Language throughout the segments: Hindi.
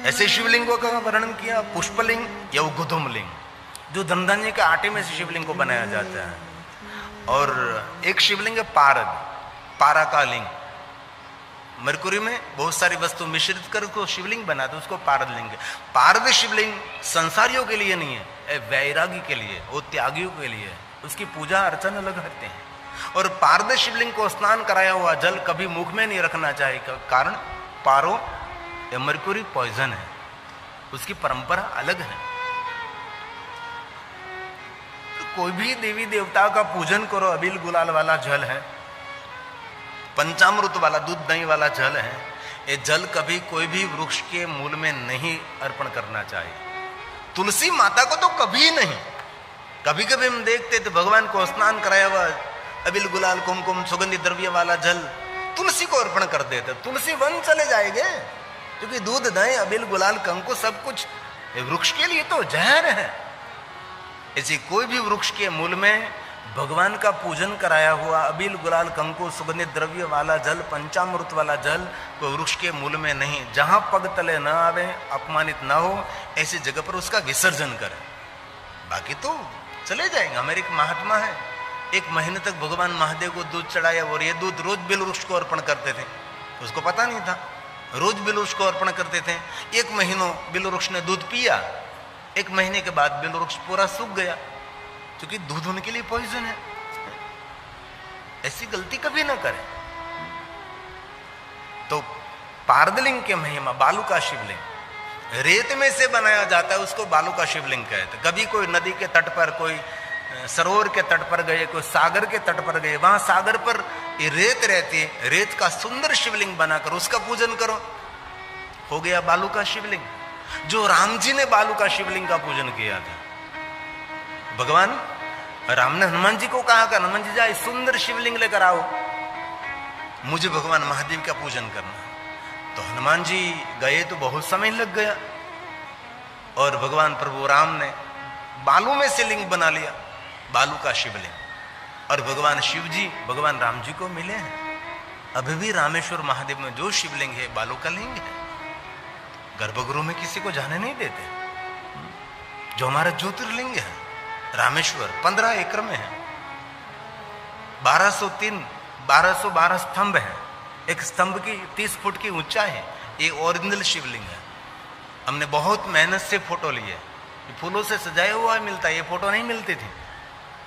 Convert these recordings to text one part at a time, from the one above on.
ऐसे शिवलिंगों का वर्णन किया, पुष्पलिंग या गुदुमलिंग, जो धनधान्य के आटे में से शिवलिंग को बनाया जाता है। और एक शिवलिंग है पारद, पारा का लिंग, मरकुरी में बहुत सारी वस्तु मिश्रित कर उसको शिवलिंग बनाते, उसको पारद लिंग। पारद शिवलिंग संसारियों के लिए नहीं है, वैरागी के लिए, वो त्यागियों के लिए, उसकी पूजा अर्चना अलग करते हैं। और पारद शिवलिंग को स्नान कराया हुआ जल कभी मुख में नहीं रखना चाहिए, कारण पारो या मरकुरी पॉइजन है, उसकी परंपरा अलग है। तो कोई भी देवी देवता का पूजन करो, अबील गुलाल वाला जल है, पंचामृत वाला दूध दही वाला जल है, ये जल कभी कोई भी वृक्ष के मूल में नहीं अर्पण करना चाहिए। तुलसी माता को तो कभी नहीं। कभी कभी हम देखते थे भगवान को स्नान कराया हुआ अबील गुलाल कुमकुम सुगंधित द्रव्य वाला जल तुलसी को अर्पण कर देते, तुलसी वन चले जाएंगे, क्योंकि दूध दही अबील गुलाल कंकु सब कुछ वृक्ष के लिए तो जहर है। ऐसे कोई भी वृक्ष के मूल में भगवान का पूजन कराया हुआ अबील गुलाल कंकु सुगंधित द्रव्य वाला जल, पंचामृत वाला जल को वृक्ष के मूल में नहीं, जहां पग तले न आवे, अपमानित न हो, ऐसी जगह पर उसका विसर्जन करें। बाकी तो चले जाएंगे। हमारे एक महात्मा है, 1 महीने तक भगवान महादेव को दूध चढ़ाया और ये दूध रोज बिल वृक्ष को अर्पण करते थे, उसको पता नहीं था, रोज बिल वृक्ष को अर्पण करते थे। 1 महीनों बिल वृक्ष ने दूध पिया, 1 महीने के बाद बिल वृक्ष पूरा सूख गया, क्योंकि दूध उनके लिए पॉइजन है। ऐसी गलती कभी ना करें। तो पारदलिंग के महिमा, बालू का शिवलिंग रेत में से बनाया जाता है, उसको बालू का शिवलिंग कहते हैं। कभी कोई नदी के तट पर, कोई सरोवर के तट पर गए, कोई सागर के तट पर गए, वहां सागर पर ये रेत रहती है, रेत का सुंदर शिवलिंग बनाकर उसका पूजन करो, हो गया बालू का शिवलिंग। जो राम जी ने बालू का शिवलिंग का पूजन किया था, भगवान राम ने हनुमान जी को कहा, हनुमान जी जाए सुंदर शिवलिंग लेकर आओ, मुझे भगवान महादेव का पूजन करना। तो हनुमान जी गए तो बहुत समय लग गया, और भगवान प्रभु राम ने बालू में से लिंग बना लिया, बालू का शिवलिंग। और भगवान शिव जी भगवान राम जी को मिले हैं। अभी भी रामेश्वर महादेव में जो शिवलिंग है बालू का लिंग है, गर्भगृह में किसी को जाने नहीं देते। जो हमारा ज्योतिर्लिंग है रामेश्वर 15 एकड़ में है, 1212 स्तंभ है, एक स्तंभ की 30 फुट की ऊंचाई है। ये ओरिजिनल शिवलिंग है। हमने बहुत मेहनत से फोटो लिए, फूलों से सजाया हुआ मिलता है, ये फोटो नहीं मिलती थी।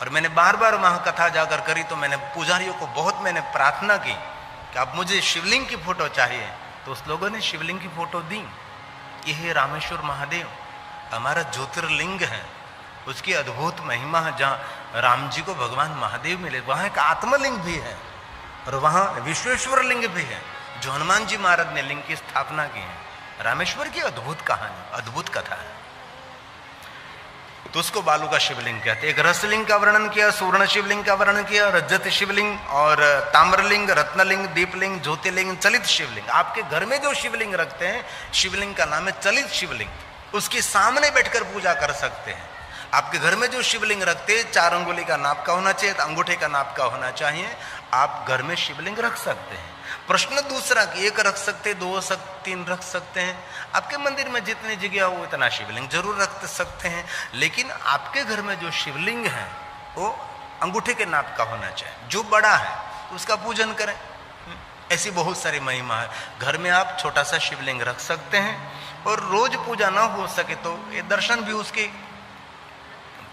और मैंने बार बार वहां कथा जाकर करी, तो मैंने पुजारियों को बहुत मैंने प्रार्थना की कि आप मुझे शिवलिंग की फोटो चाहिए, तो उस लोगों ने शिवलिंग की फोटो दी। ये है रामेश्वर महादेव, हमारा ज्योतिर्लिंग है, उसकी अद्भुत महिमा है। जहाँ राम जी को भगवान महादेव मिले, वहाँ एक आत्मलिंग भी है, और वहाँ विश्वेश्वर लिंग भी है, जो हनुमान जी महाराज ने लिंग की स्थापना की है। रामेश्वर की अद्भुत कहानी, अद्भुत कथा है। तो उसको बालू का शिवलिंग कहते हैं। एक रसलिंग का वर्णन किया, सुवर्ण शिवलिंग का वर्णन किया, रजत शिवलिंग और ताम्रलिंग, रत्नलिंग, दीपलिंग, ज्योतिर्लिंग, चलित शिवलिंग। आपके घर में जो शिवलिंग रखते हैं, शिवलिंग का नाम है चलित शिवलिंग, उसके सामने बैठकर पूजा कर सकते हैं। आपके घर में जो शिवलिंग रखते हैं 4 अंगुली का नाप का होना चाहिए, तो अंगूठे का नाप का होना चाहिए। आप घर में शिवलिंग रख सकते हैं। प्रश्न दूसरा कि 1 रख सकते हैं, 2 3 रख सकते हैं। आपके मंदिर में जितनी जगह हो उतना शिवलिंग जरूर रख सकते हैं, लेकिन आपके घर में जो शिवलिंग है वो अंगूठे के नाप का होना चाहिए। जो बड़ा है उसका पूजन करें। ऐसी बहुत सारी महिमा है। घर में आप छोटा सा शिवलिंग रख सकते हैं, और रोज पूजा ना हो सके तो ये दर्शन भी, उसके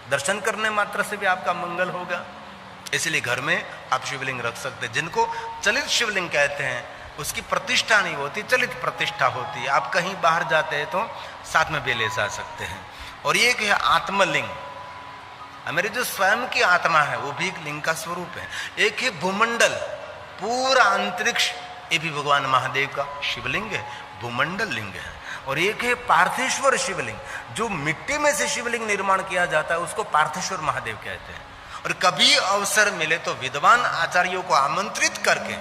दर्शन करने मात्र से भी आपका मंगल होगा। इसलिए घर में आप शिवलिंग रख सकते हैं। जिनको चलित शिवलिंग कहते हैं, उसकी प्रतिष्ठा नहीं होती, चलित प्रतिष्ठा होती है। आप कहीं बाहर जाते हैं तो साथ में भी ले जा सकते हैं। और ये एक है आत्मलिंग, हमारी जो स्वयं की आत्मा है वो भी एक लिंग का स्वरूप है। एक है भूमंडल, पूरा अंतरिक्ष, ये भी भगवान महादेव का शिवलिंग है, भूमंडल लिंग है। और एक है पार्थेश्वर शिवलिंग, जो मिट्टी में से शिवलिंग निर्माण किया जाता है, उसको पार्थेश्वर महादेव कहते हैं। और कभी अवसर मिले तो विद्वान आचार्यों को आमंत्रित करके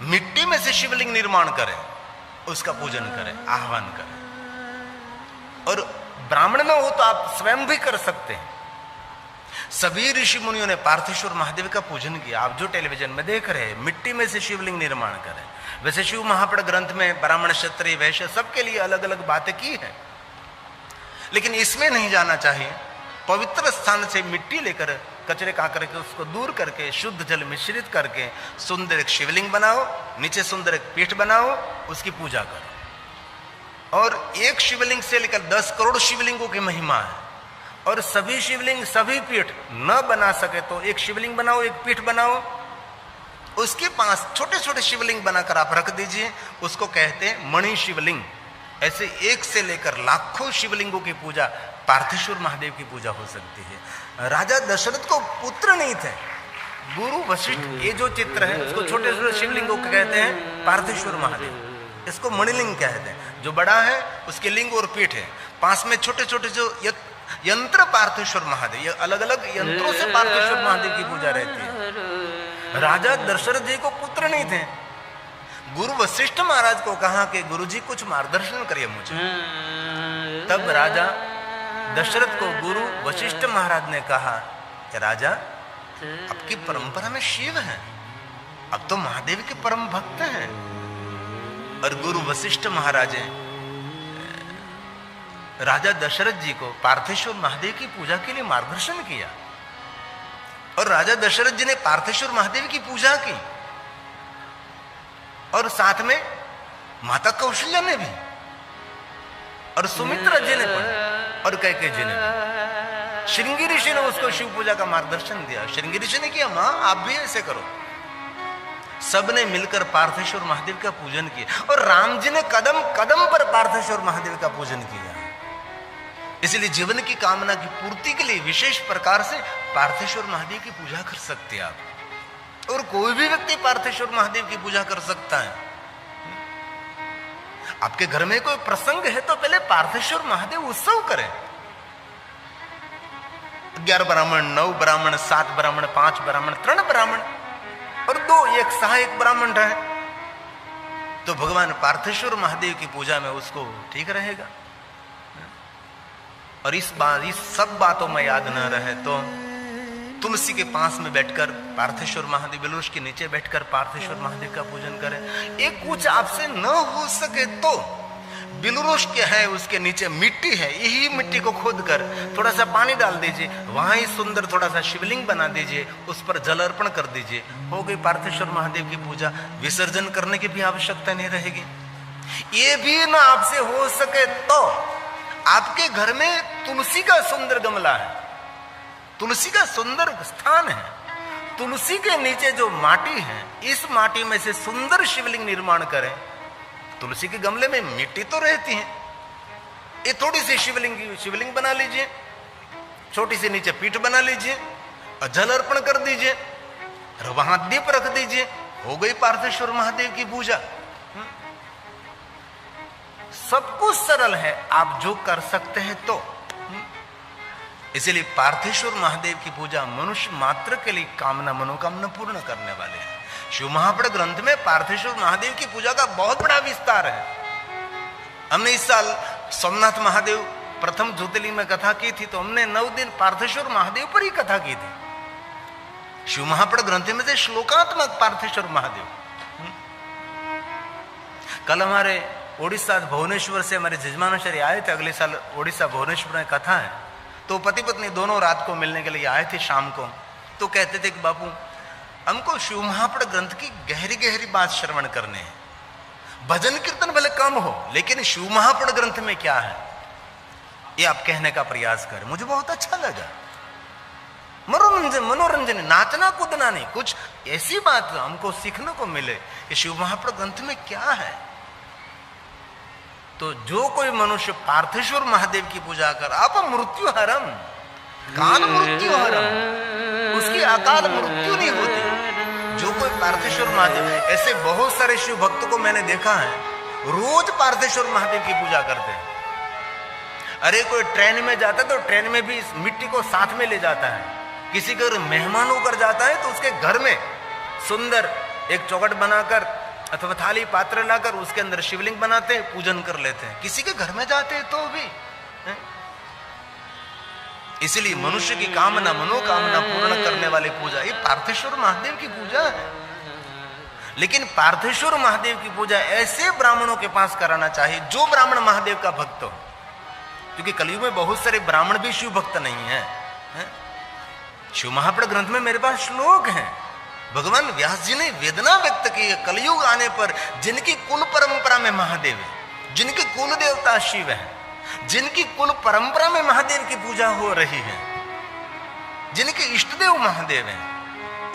मिट्टी में से शिवलिंग निर्माण करें, उसका पूजन करें, आह्वान करें। और ब्राह्मण में हो तो आप स्वयं भी कर सकते हैं। सभी ऋषि मुनियों ने पार्थेश्वर महादेव का पूजन किया। आप जो टेलीविजन में देख रहे हैं, मिट्टी में से शिवलिंग निर्माण करें। वैसे शिव महापड़ ग्रंथ में ब्राह्मण, क्षत्रिय, वैश्य सबके लिए अलग अलग बातें की है, लेकिन इसमें नहीं जाना चाहिए। पवित्र स्थान से मिट्टी लेकर कचरे काकर के उसको दूर करके शुद्ध जल मिश्रित करके सुंदर एक शिवलिंग बनाओ, नीचे सुंदर एक पीठ बनाओ, उसकी पूजा करो। और एक शिवलिंग से लेकर 10 करोड़ शिवलिंगों की महिमा है। और सभी शिवलिंग, सभी पीठ न बना सके तो एक शिवलिंग बनाओ, एक पीठ बनाओ, उसके पास छोटे छोटे शिवलिंग बनाकर आप रख दीजिए। उसको कहते हैं मणि शिवलिंग। ऐसे एक से लेकर लाखों शिवलिंगों की पूजा, पार्थेश्वर महादेव की पूजा हो सकती है। राजा दशरथ को पुत्र नहीं थे, गुरु वशिष्ठ, ये जो चित्र है उसको छोटे छोटे शिवलिंगों को कहते हैं पार्थेश्वर महादेव। इसको मणिलिंग कहते हैं। जो बड़ा है उसके लिंग और पीठ है, पास में छोटे छोटे जो यंत्र पार्थेश्वर महादेव, ये अलग अलग यंत्रों से पार्थेश्वर महादेव की पूजा रहती है। राजा दशरथ जी को पुत्र नहीं थे, गुरु वशिष्ठ महाराज को कहा कि गुरुजी कुछ मार्गदर्शन करिए मुझे। तब राजा दशरथ को गुरु वशिष्ठ महाराज ने कहा कि राजा, आपकी परंपरा में शिव है, अब तो महादेव के परम भक्त हैं। और गुरु वशिष्ठ महाराज राजा दशरथ जी को पार्थेश्वर महादेव की पूजा के लिए मार्गदर्शन किया। और राजा दशरथ जी ने पार्थेश्वर महादेव की पूजा की, और साथ में माता कौशल्या ने भी, और सुमित्रा जी ने पढ़ी, और कैकेयी जी ने भी। श्रृंगी ऋषि ने उसको शिव पूजा का मार्गदर्शन दिया। श्रृंगी ऋषि ने किया, मां आप भी ऐसे करो। सबने मिलकर पार्थेश्वर महादेव का पूजन किया। और राम जी ने कदम कदम पर पार्थेश्वर महादेव का पूजन किया। इसलिए जीवन की कामना की पूर्ति के लिए विशेष प्रकार से पार्थेश्वर महादेव की पूजा कर सकते हैं आप। और कोई भी व्यक्ति पार्थेश्वर महादेव की पूजा कर सकता है। आपके घर में कोई प्रसंग है तो पहले पार्थेश्वर महादेव उत्सव करें। 11 ब्राह्मण, 9 ब्राह्मण, 7 ब्राह्मण, 5 ब्राह्मण, 3 ब्राह्मण और 2 एक सहायक ब्राह्मण रहे तो भगवान पार्थेश्वर महादेव की पूजा में उसको ठीक रहेगा। और इस सब बातों में याद न रहे तो तुलसी के पास में बैठकर पार्थेश्वर महादेव, बिलवृक्ष के नीचे बैठकर पार्थेश्वर महादेव का पूजन करें। एक कुछ आपसे न हो सके तो बिलवृक्ष के है उसके नीचे मिट्टी है, यही मिट्टी को खोद कर थोड़ा सा पानी डाल दीजिए, वहां ही सुंदर थोड़ा सा शिवलिंग बना दीजिए, उस पर जल अर्पण कर दीजिए, हो गई पार्थेश्वर महादेव की पूजा। विसर्जन करने की भी आवश्यकता नहीं रहेगी। ये भी ना आपसे हो सके तो आपके घर में तुलसी का सुंदर गमला है, तुलसी का सुंदर स्थान है, तुलसी के नीचे जो माटी है, इस माटी में से सुंदर शिवलिंग निर्माण करें। तुलसी के गमले में मिट्टी तो रहती है, ये थोड़ी सी शिवलिंग बना लीजिए, छोटी सी नीचे पीठ बना लीजिए और जल अर्पण कर दीजिए और वहां दीप रख दीजिए, हो गई पार्थेश्वर महादेव की पूजा। सब कुछ सरल है, आप जो कर सकते हैं तो। इसलिए पार्थेश्वर महादेव की पूजा मनुष्य मात्र के लिए कामना, मनोकामना पूर्ण करने वाले हैं। शिव महापड़ ग्रंथ में पार्थेश्वर महादेव की पूजा का बहुत बड़ा विस्तार है। हमने इस साल सोमनाथ महादेव प्रथम ज्योतिर्लिंग में कथा की थी तो हमने 9 दिन पार्थेश्वर महादेव पर ही कथा की थी। शिव महापड़ ग्रंथ में से श्लोकात्मक पार्थेश्वर महादेव। कल हमारे ओडिशा भुवनेश्वर से हमारे जजमानाचार्य आए थे, अगले साल ओडिशा भुवनेश्वर में कथा है, तो पति पत्नी दोनों रात को मिलने के लिए आए थे शाम को। तो कहते थे कि बापू हमको शिव महापड़ ग्रंथ की गहरी गहरी बात श्रवण करने हैं, भजन कीर्तन भले कम हो लेकिन शिव महापड़ ग्रंथ में क्या है ये आप कहने का प्रयास करें। मुझे बहुत अच्छा लगा। मनोरंजन, नाचना कूदना नहीं, कुछ ऐसी बात हमको सीखने को मिले कि शिव महापड़ ग्रंथ में क्या है। तो जो कोई मनुष्य पार्थेश्वर महादेव की पूजा कर आप मृत्यु हरम, काल मृत्यु हरम, उसकी अकाल मृत्यु नहीं होती। जो कोई पार्थेश्वर महादेव, ऐसे बहुत सारे शिव भक्तों को मैंने देखा है रोज पार्थेश्वर महादेव की पूजा करते हैं। अरे कोई ट्रेन में जाता है तो ट्रेन में भी इस मिट्टी को साथ में ले जाता है। किसी घर मेहमान होकर जाता है तो उसके घर में सुंदर एक चौखट बनाकर अथवा थाली पात्र लाकर उसके अंदर शिवलिंग बनाते हैं, पूजन कर लेते हैं। किसी के घर में जाते हैं तो भी इसलिए मनुष्य की कामना मनोकामना पूर्ण करने वाली पूजा ये पार्थेश्वर महादेव की पूजा है। लेकिन पार्थेश्वर महादेव की पूजा ऐसे ब्राह्मणों के पास कराना चाहिए जो ब्राह्मण महादेव का भक्त हो, क्योंकि कलयुग में बहुत सारे ब्राह्मण भी शिव भक्त नहीं है। शिव महापुराण ग्रंथ में मेरे पास श्लोक हैं, भगवान व्यास जी ने वेदना व्यक्त की है कलयुग आने पर जिनकी कुल परंपरा में महादेव है, जिनके कुल देवता शिव है, जिनकी कुल परंपरा में महादेव की पूजा हो रही है, जिनके इष्ट देव महादेव हैं,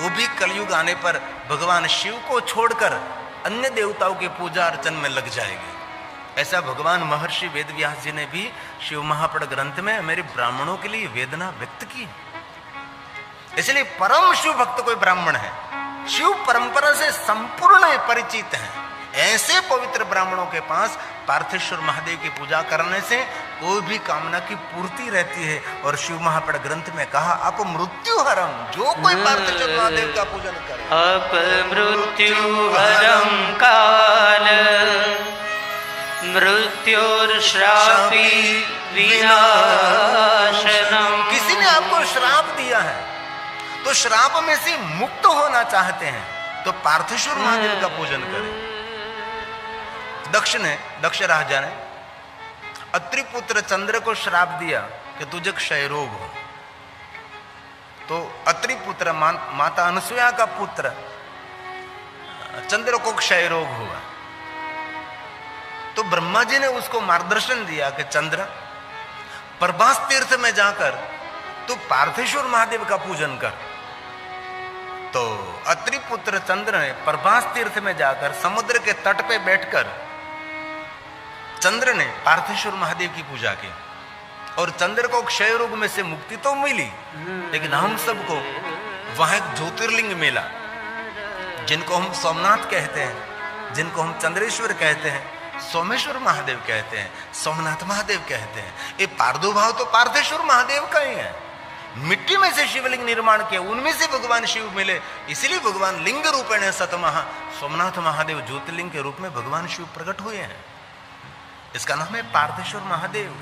वो भी कलयुग आने पर भगवान शिव को छोड़कर अन्य देवताओं की पूजा अर्चन में लग जाएंगे। ऐसा भगवान महर्षि वेदव्यास जी ने भी शिव महापुराण ग्रंथ में मेरे ब्राह्मणों के लिए वेदना व्यक्त की। इसलिए परम शिव भक्त कोई ब्राह्मण है, शिव परंपरा से संपूर्ण परिचित है, ऐसे पवित्र ब्राह्मणों के पास पार्थेश्वर महादेव की पूजा करने से कोई भी कामना की पूर्ति रहती है। और शिव महापुराण ग्रंथ में कहा अप मृत्यु हरम, जो कोई पार्थेश्वर महादेव का पूजन करे अप मृत्यु हरम काल मृत्युर्श्रापी विनाशनम। किसी ने आपको श्राप दिया है तो श्राप में से मुक्त होना चाहते हैं तो पार्थेश्वर महादेव का पूजन करें। दक्ष राजा ने अत्रि पुत्र चंद्र को श्राप दिया कि तुझे क्षय रोग हो। तो अत्रि पुत्र माता अनसुया का पुत्र चंद्र को क्षय रोग हुआ। तो ब्रह्मा जी ने उसको मार्गदर्शन दिया कि चंद्र प्रभास तीर्थ में जाकर तू पार्थेश्वर महादेव का पूजन कर। तो अत्रि पुत्र चंद्र ने प्रभास तीर्थ में जाकर समुद्र के तट पे बैठकर चंद्र ने पार्थेश्वर महादेव की पूजा की और चंद्र को क्षय रोग में से मुक्ति तो मिली, लेकिन हम सबको वहां एक ज्योतिर्लिंग मिला जिनको हम सोमनाथ कहते हैं, जिनको हम चंद्रेश्वर कहते हैं, सोमेश्वर महादेव कहते हैं, सोमनाथ महादेव कहते हैं। ये पार्दुभाव तो पार्थेश्वर महादेव का ही है। मिट्टी में से शिवलिंग निर्माण किया, उनमें से भगवान शिव मिले, इसलिए भगवान लिंग रूपेण सतमहा सोमनाथ महादेव ज्योतिर्लिंग के रूप में भगवान शिव प्रकट हुए हैं। इसका नाम है पार्थेश्वर महादेव।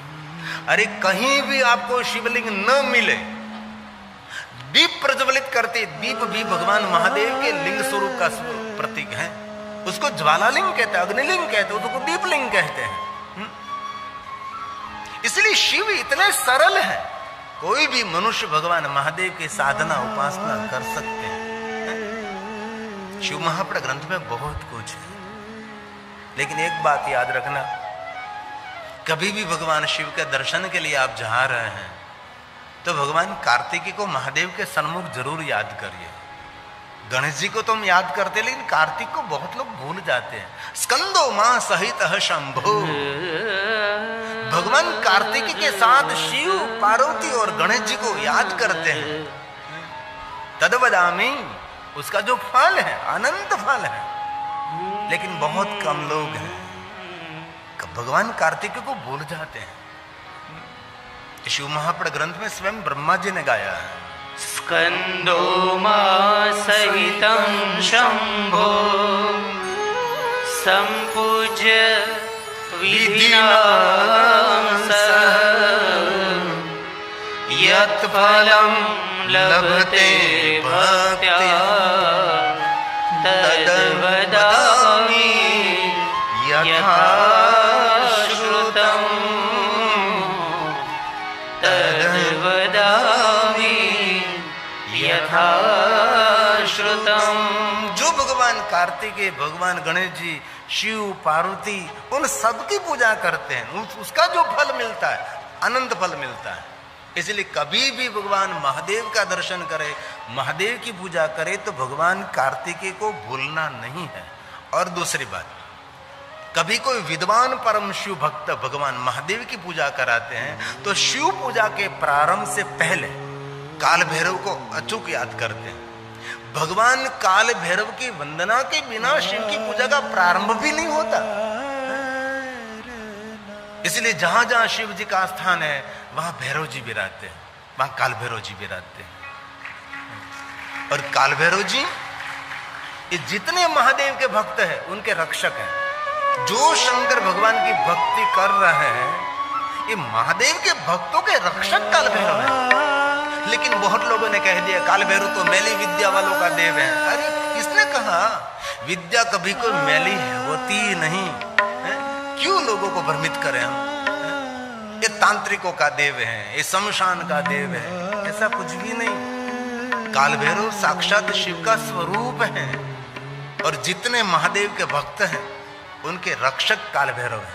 अरे कहीं भी आपको शिवलिंग न मिले, दीप प्रज्वलित करते दीप भी भगवान महादेव के लिंग स्वरूप का प्रतीक है। उसको ज्वालालिंग कहते हैं, अग्निलिंग कहते हैं, उसको दीपलिंग कहते हैं। इसलिए शिव इतने सरल है, कोई भी मनुष्य भगवान महादेव की साधना उपासना कर सकते हैं। शिव महापुराण ग्रंथ में बहुत कुछ है, लेकिन एक बात याद रखना, कभी भी भगवान शिव के दर्शन के लिए आप जा रहे हैं तो भगवान कार्तिकी को महादेव के सन्मुख जरूर याद करिए। गणेश जी को तो हम याद करते, लेकिन कार्तिक को बहुत लोग भूल जाते हैं। स्कंदो मां सहित शंभो, भगवान कार्तिकी के साथ शिव पार्वती और गणेश जी को याद करते हैं। तदवदामी, उसका जो फल है अनंत फल है, लेकिन बहुत कम लोग हैं भगवान कार्तिक को भूल जाते हैं। शिव महापुराण ग्रंथ में स्वयं ब्रह्मा जी ने गाया है, स्कंदो मां सहितं शंभो संपूज्य विधिना यत् फलं लभते भक्त्या तद्वदामि यथा जो भगवान कार्तिकेय, भगवान गणेश जी, शिव पार्वती, उन सबकी पूजा करते हैं, उसका जो फल मिलता है अनंत फल मिलता है। इसलिए कभी भी भगवान महादेव का दर्शन करे, महादेव की पूजा करे तो भगवान कार्तिकेय को भूलना नहीं है। और दूसरी बात, कभी कोई विद्वान परम शिव भक्त भगवान महादेव की पूजा कराते हैं तो शिव पूजा के प्रारंभ से पहले काल भैरव को अचूक याद करते हैं। भगवान काल भैरव की वंदना के बिना शिव की पूजा का प्रारंभ भी नहीं होता। इसलिए जहां जहां शिव जी का स्थान है वहां भैरव जी विराजते हैं, वहां काल भैरव जी विराजते हैं। और काल भैरव जी ये जितने महादेव के भक्त हैं उनके रक्षक हैं। जो शंकर भगवान की भक्ति कर रहे हैं ये महादेव के भक्तों के रक्षक काल भैरव है। लेकिन बहुत लोगों ने कह दिया काल भैरव तो मैली विद्या वालों का देव है। अरे किसने कहा? विद्या कभी कोई मैली होती ही नहीं है? क्यों लोगों को भ्रमित करें हम? ये तांत्रिकों का देव है, ये शमशान का देव है, ऐसा कुछ भी नहीं। काल भैरव साक्षात शिव का स्वरूप है और जितने महादेव के भक्त हैं उनके रक्षक काल भैरव हैं।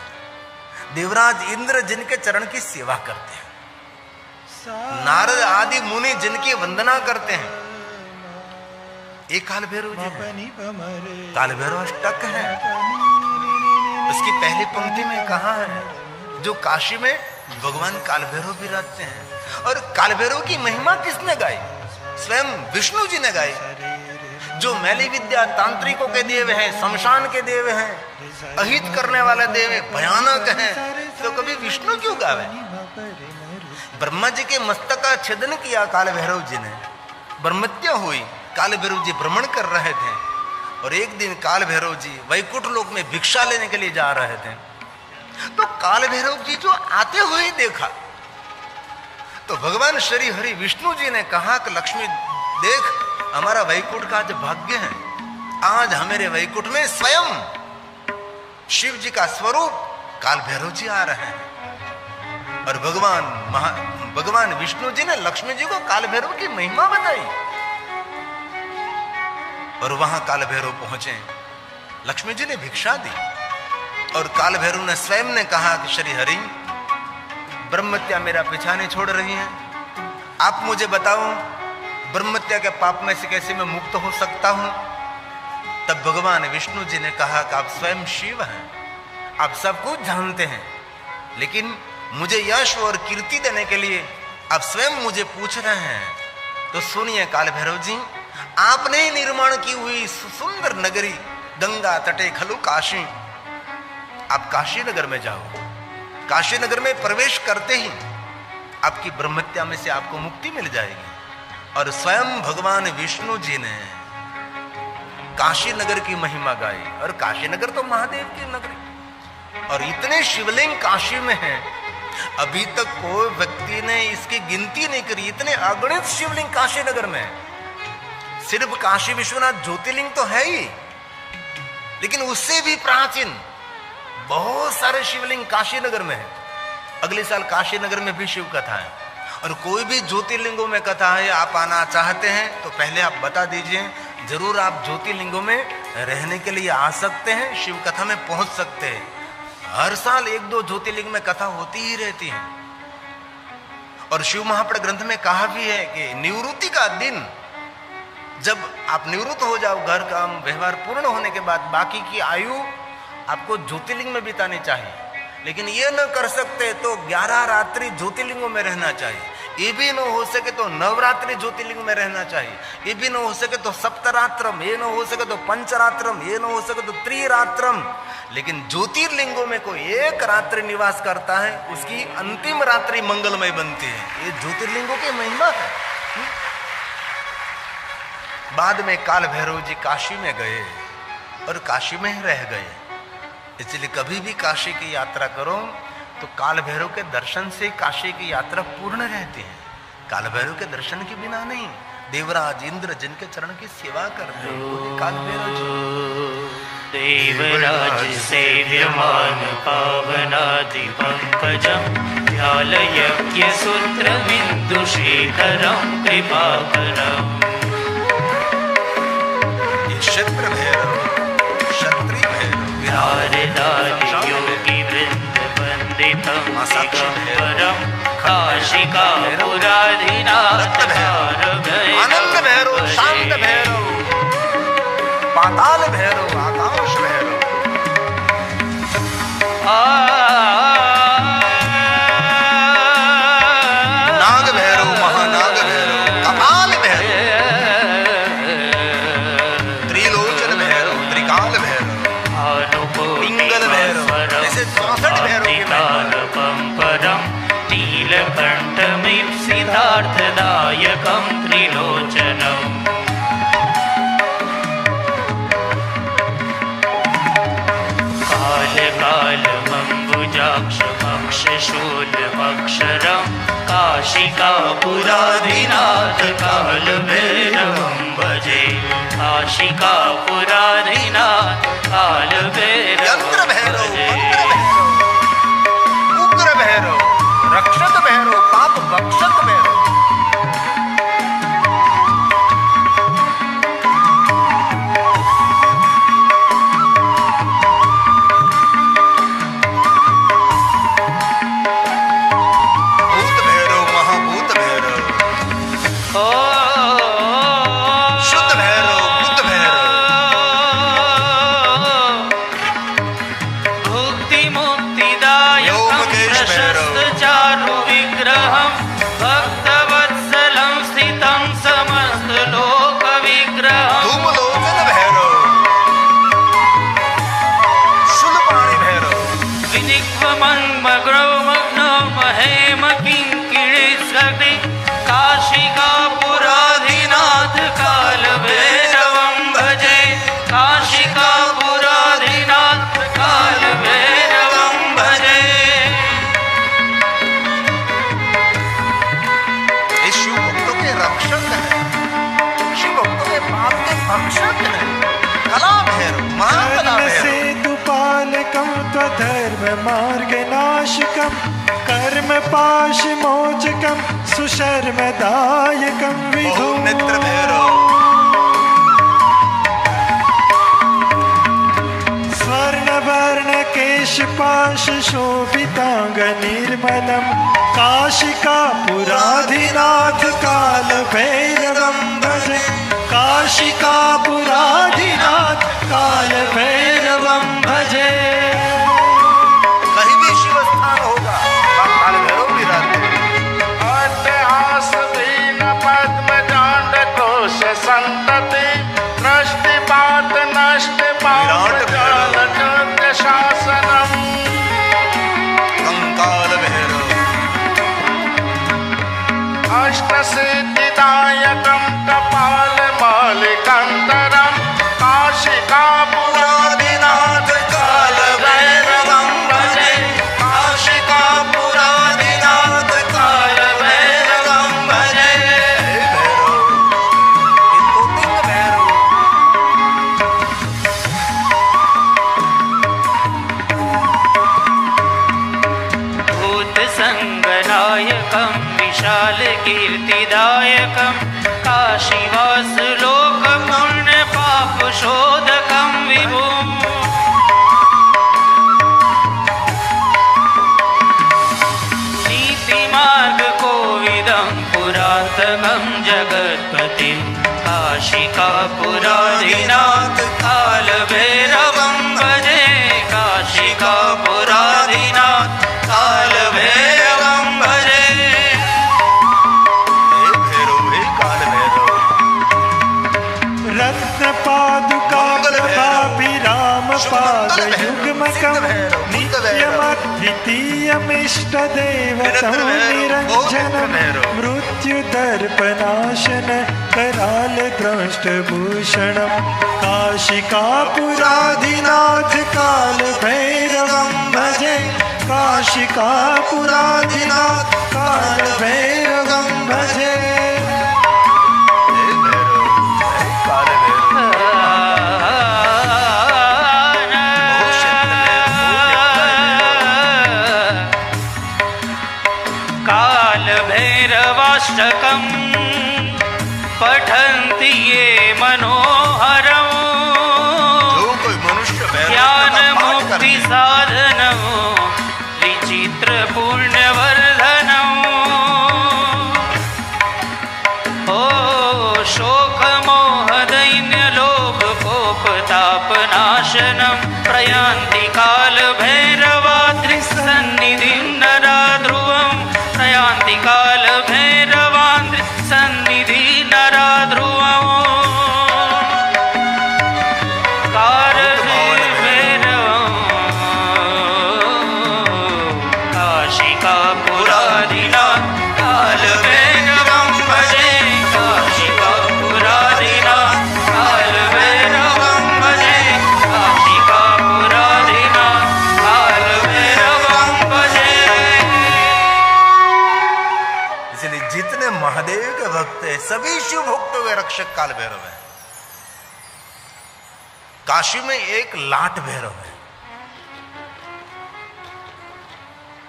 देवराज इंद्र जिनके चरण की सेवा करते हैं, नारद आदि मुनि जिनकी वंदना करते हैं, एक काल भैरव जी है। काल भैरव अष्टक है। उसकी पहली पंक्ति में कहा है जो काशी में भगवान काल भैरव भी रहते हैं। और काल भैरव की महिमा किसने गाई? स्वयं विष्णु जी ने गाई। जो मैली विद्या तांत्रिकों के देव है, शमशान के देव हैं, अहित करने वाले देव है, भयानक है, तो कभी विष्णु क्यों गावे? ब्रह्मा जी के मस्तक का छेदन किया काल भैरव जी ने, ब्रह्मत्या हुई। काल भैरव जी भ्रमण कर रहे थे और एक दिन काल भैरव जी वैकुंठ लोक में भिक्षा लेने के लिए जा रहे थे। तो काल भैरव जी जो आते हुए देखा तो भगवान श्री हरि विष्णु जी ने कहा कि लक्ष्मी देख, हमारा वैकुंठ का आज भाग्य है, आज हमारे वैकुंठ में स्वयं शिव जी का स्वरूप काल भैरव जी आ रहे हैं। और भगवान विष्णु जी ने लक्ष्मी जी को काल भैरव की महिमा बताई। और वहां काल भैरव पहुंचे, लक्ष्मी जी ने भिक्षा दी और काल भैरव ने स्वयं ने कहा कि श्री हरि, ब्रह्मत्या मेरा पीछा नहीं छोड़ रही है, आप मुझे बताओ ब्रह्मत्या के पाप में से कैसे मैं मुक्त हो सकता हूं? तब भगवान विष्णु जी ने कहा कि आप स्वयं शिव हैं, आप सब कुछ जानते हैं, लेकिन मुझे यश और कीर्ति देने के लिए आप स्वयं मुझे पूछ रहे हैं। तो सुनिए काल भैरव जी, आपने निर्माण की हुई सुंदर नगरी गंगा तटे खलु काशी, आप काशी नगर में जाओ। काशी नगर में प्रवेश करते ही आपकी ब्रह्मत्या में से आपको मुक्ति मिल जाएगी। और स्वयं भगवान विष्णु जी ने काशी नगर की महिमा गाई। और काशी नगर तो महादेव की नगरी, और इतने शिवलिंग काशी में हैं, अभी तक कोई व्यक्ति ने इसकी गिनती नहीं करी, इतने अगणित शिवलिंग काशी नगर में। सिर्फ काशी विश्वनाथ ज्योतिर्लिंग तो है ही, लेकिन उससे भी प्राचीन बहुत सारे शिवलिंग काशी नगर में है। अगले साल काशी नगर में भी शिव कथा है। और कोई भी ज्योतिर्लिंगों में कथा है, आप आना चाहते हैं तो पहले आप बता दीजिए, जरूर आप ज्योतिर्लिंगों में रहने के लिए आ सकते हैं, शिव कथा में पहुंच सकते हैं। हर साल 1-2 ज्योतिर्लिंग में कथा होती ही रहती है। और शिव महापुराण ग्रंथ में कहा भी है कि निवृत्ति का दिन, जब आप निवृत्त हो जाओ, घर काम व्यवहार पूर्ण होने के बाद बाकी की आयु आपको ज्योतिर्लिंग में बितानी चाहिए। लेकिन ये न कर सकते तो 11 रात्रि ज्योतिर्लिंगों में रहना चाहिए। ये भी न हो सके तो नवरात्रि ज्योतिर्लिंग में रहना चाहिए। ये भी न हो सके तो सप्तरात्रम, ये न हो सके तो पंचरात्रम, ये न हो सके तो त्रिरात्रम। लेकिन ज्योतिर्लिंगों में कोई एक रात्रि निवास करता है, उसकी अंतिम रात्रि मंगलमय बनती है। ये ज्योतिर्लिंगों की महिमा है। बाद में काल भैरव जी काशी में गए और काशी में ही रह गए। इसलिए कभी भी काशी की यात्रा करो तो काल भैरव के दर्शन से काशी की यात्रा पूर्ण रहती है। काल भैरव के दर्शन के बिना नहीं। देवराज इंद्र जिनके चरण की सेवा करते हैं वो काल भैरव जी। देवराज सेव्यमान पावनादि पंकजम ध्यालयज्ञ सूत्र बिंदु शेखरम कृपाकरम। क्षत्र भैरव, क्षत्रिय भैरव, नारदादि योगी वृंद वंदितम दिगंबरम काशिका पुराधिनाथ आनंद भैरव, शांत भैरव, पाताल भैरव, आकाश भैरव, नाग भैरव, महानाग भैरव, कपाल भैरव, त्रिलोचन भैरव, त्रिकाल भैरव, पिंगल भैरव, ऐसे 64 भैरव के सिद्धार्थदायकं त्रिलोचनम्। काल कालमम्बुजाक्षमक्ष शूलमक्षरं काशिकापुराधिनाथ कालभैरवं भजे काशिकापुराधिनाथ कालभैरवं भजे। उग्र भैरव, रक्षक भैरव, पाप भक्षक भैरव। काशिकापुराधिनाथ कालभैरवं भजे काशिकापुराधिनाथ कालभैरवं भजे। ये शिव भक्तों के रक्षक है, शिव भक्तों के पाप के भक्षक है। कला भैरव, महाकला भैरव। सेतुपालकं त्वधर्म मार्गनाशकं कर्म पाशमोचकं सुशर्मदायकं विभो। नेत्र भैरव, स्वर्णवर्ण केशपाश शोभितांग निर्मलं काशिकापुराधिनाथ कालभैरवं भजे काशिकापुराधिनाथ कालभैरवं भजे। कहीं भी शिव स्थान होगा काल भैरव भी रहते हैं। अट्टहास दीन पद्म जांड कोश संतति नष्टिपात नष्टपात जाल चंद्र शासनम। कंकाल भैरव, अष्ट सिद्धिदायकं कपाल मालिकंतरम काशिकापुराधिनाथ कालभैरवं भजे काशिकापुराधिनाथ कालभैरवं भजे। भैरव, भूतसंगनायकं विशालकीर्तिदायकं काशीवास लोकपुण्यपापशोधकं विभुम्। नीतिमार्गकोविदं पुरातकं जगत्पतिं काशिकापुराधिनाथ कालभैरवं भजे काशिकापुराधिनाथ कालभैरवं भजे। हे भैरव, हे काल भैरव। रत्नपादुका प्रभाभिराम पादयुग्मकं नित्यमद्वितीयमिष्टदेवतं निरञ्जनं मृत्युदर्पनाशन कराल द्रष्टभूषणं काशिकापुराधिनाथ कालभैरवं भजे काशिकापुराधिनाथ कालभैरवं भजे। हे भैरव, हे काल भैरव। कालभैरवाष्टकं पठन्ति ये मनोहरम् जो कोई मनुष्य भैरव ध्यान का पाठ मुक्ति करते हैं, साधनं विचित्र पुण्यवर्धनं। ओ शोक मोह दैन्य लोभ कोप तापनाशनं प्रयान्ति कालभैरवाद्रिसन्निधिं नरा ध्रुवं प्रयान्ति कालभैरवाद्रिसन्निधि नरा ध्रुवम्। काशिकापुराधिनाथ कालभैरवं भजे काशिकापुराधिनाथ कालभैरवं भजे काशिका भक्त है, सभी शिव भक्तों के रक्षक काल भैरव है। काशी में एक लाट भैरव है।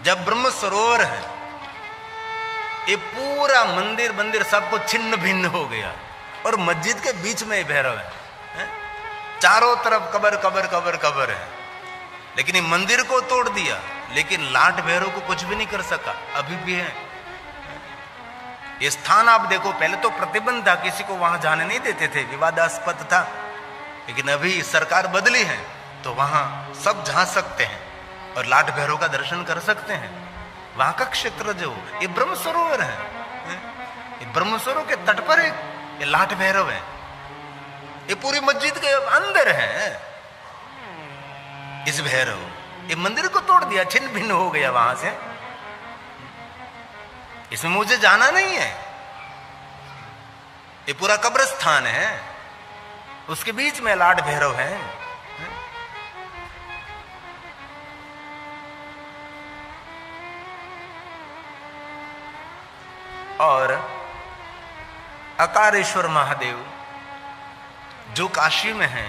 जब ब्रह्म सरोवर है, ये पूरा मंदिर सबको छिन्न भिन्न हो गया और मस्जिद के बीच में ही भैरव है। चारों तरफ कब्र कब्र कब्र कब्र है, लेकिन ये मंदिर को तोड़ दिया, लेकिन लाट भैरव को कुछ भी नहीं कर सका, अभी भी है। ये स्थान आप देखो, पहले तो प्रतिबंध था, किसी को वहां जाने नहीं देते थे, विवादास्पद था, लेकिन अभी सरकार बदली है तो वहां सब जा सकते हैं और लाट भैरव का दर्शन कर सकते हैं। वहां का क्षेत्र जो ये ब्रह्म सरोवर है, ये ब्रह्म सरोवर के तट पर एक ये लाट भैरव है। ये पूरी मस्जिद के अंदर है इस भैरव। ये मंदिर को तोड़ दिया, छिन्न भिन्न हो गया वहां से। इसमें मुझे जाना नहीं है। ये पूरा कब्रिस्तान है, उसके बीच में लाट भैरव है। और अकारेश्वर महादेव जो काशी में है,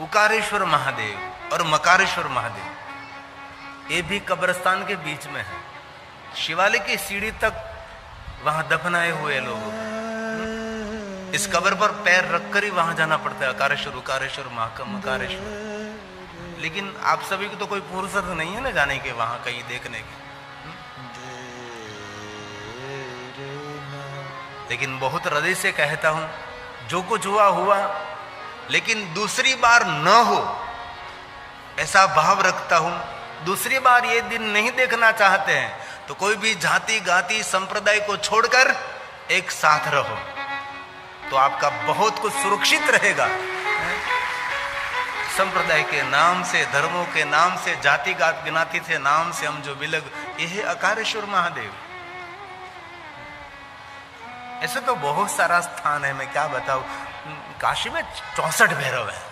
उकारेश्वर महादेव और मकारेश्वर महादेव, ये भी कब्रिस्तान के बीच में है। शिवालय की सीढ़ी तक वहां दफनाए हुए लोगों को इस कब्र पर पैर रखकर ही वहां जाना पड़ता है। अकारेश्वर, उकारेश्वर, मकारेश्वर। लेकिन आप सभी को तो कोई फुर्सत नहीं है ना जाने के वहां कहीं देखने की। लेकिन बहुत हृदय से कहता हूं, जो कुछ हुआ हुआ, लेकिन दूसरी बार न हो ऐसा भाव रखता हूं। दूसरी बार ये दिन नहीं देखना चाहते हैं तो कोई भी जाति गाति संप्रदाय को छोड़कर एक साथ रहो, तो आपका बहुत कुछ सुरक्षित रहेगा। संप्रदाय के नाम से, धर्मों के नाम से, जाति ज्ञाति से नाम से हम जो बिलग, यह है अकारेश्वर महादेव। ऐसे तो बहुत सारा स्थान है, मैं क्या बताऊं। काशी में 64 भैरव है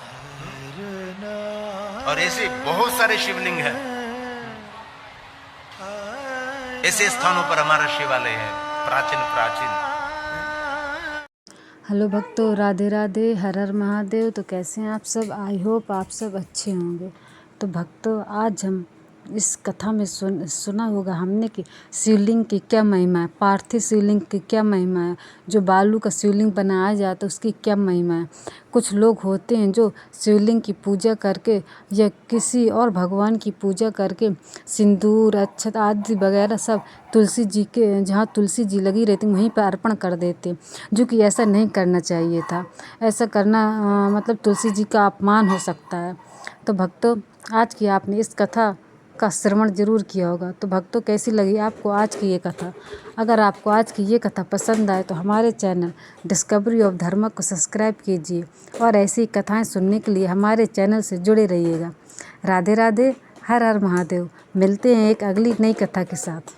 और ऐसे बहुत सारे शिवलिंग हैं। ऐसे स्थानों पर हमारा शिवालय है, प्राचीन। हेलो भक्तों, राधे राधे, हर हर महादेव। तो कैसे हैं आप सब? आई होप आप सब अच्छे होंगे। तो भक्तों, आज हम इस कथा में सुना होगा हमने कि शिवलिंग की क्या महिमा है, पार्थिव शिवलिंग की क्या महिमा है, जो बालू का शिवलिंग बनाया जाता है उसकी क्या महिमा है। कुछ लोग होते हैं जो शिवलिंग की पूजा करके या किसी और भगवान की पूजा करके सिंदूर, अक्षत आदि वगैरह सब तुलसी जी के, जहाँ तुलसी जी लगी रहती वहीं पर अर्पण कर देते, जो कि ऐसा नहीं करना चाहिए था। ऐसा करना मतलब तुलसी जी का अपमान हो सकता है। तो भक्तों, आज की आपने इस कथा का श्रवण जरूर किया होगा। तो भक्तों, कैसी लगी आपको आज की ये कथा? अगर आपको आज की ये कथा पसंद आए तो हमारे चैनल डिस्कवरी ऑफ धर्म को सब्सक्राइब कीजिए और ऐसी कथाएं सुनने के लिए हमारे चैनल से जुड़े रहिएगा। राधे राधे, हर हर महादेव। मिलते हैं एक अगली नई कथा के साथ।